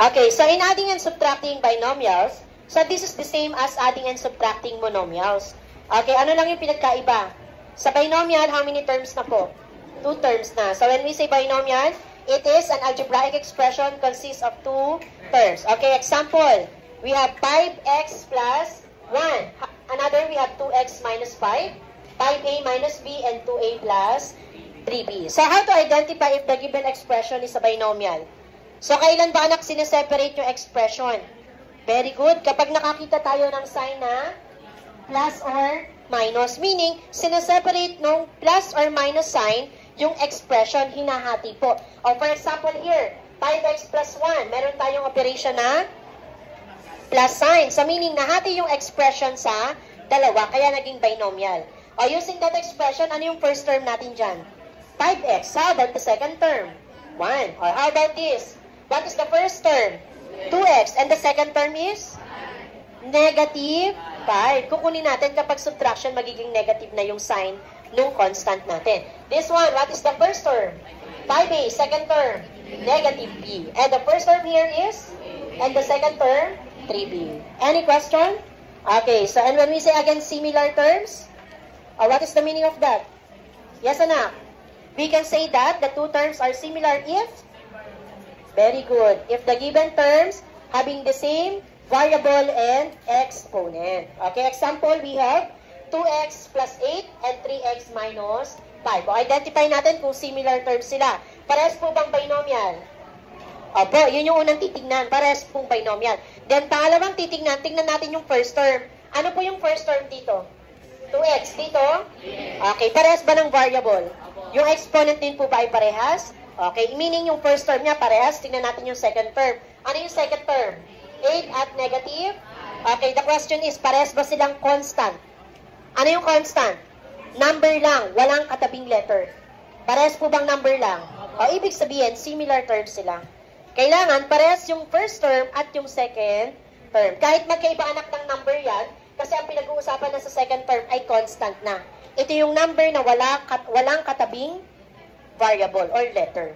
Okay, so in adding and subtracting binomials, so this is the same as adding and subtracting monomials. Okay, ano lang yung pinagkaiba? Sa binomial, how many terms na po? 2 terms na. So when we say binomial, it is an algebraic expression consists of 2 terms. Okay, example, we have 5x plus 1. Another, we have 2x minus 5, 5a minus b, and 2a plus 3b. So how to identify if the given expression is a binomial? So kailan ba anak sineseparate yung expression? Very good. Kapag nakakita tayo ng sign na plus or minus, meaning sineseparate nung plus or minus sign yung expression, hinahati po. O for example here, 5x plus 1, meron tayong operation na plus sign. So meaning nahati yung expression sa dalawa, kaya naging binomial. O using that expression, ano yung first term natin dyan? 5x. How about the second term? 1. Or how about this? What is the first term? 2x. And the second term is? Negative 5. Kukunin natin kapag subtraction, magiging negative na yung sign nung constant natin. This one, what is the first term? 5a. Second term? Negative b. And the first term here is? And the second term? 3b. Any question? Okay, so and when we say again similar terms, what is the meaning of that? Yes, anak? We can say that the 2 terms are similar if? Very good. If the given terms having the same variable and exponent. Okay, example, we have 2x plus 8 and 3x minus 5. O, identify natin kung similar terms sila. Parehas po bang binomial? Opo, yun yung unang titignan. Parehas pong binomial. Then, pangalawang titignan, tignan natin yung first term. Ano po yung first term dito? 2x dito? Okay, parehas ba ng variable? Yung exponent din po ba ay parehas? Okay, meaning yung first term niya parehas. Tingnan natin yung second term. Ano yung second term? 8 at negative? Okay, the question is, parehas ba silang constant? Ano yung constant? Number lang, walang katabing letter. Parehas po bang number lang? O, ibig sabihin, similar terms sila. Kailangan parehas yung first term at yung second term. Kahit magkaiba anak ng number yan, kasi ang pinag-uusapan na sa second term ay constant na. Ito yung number na walang katabing variable or letter.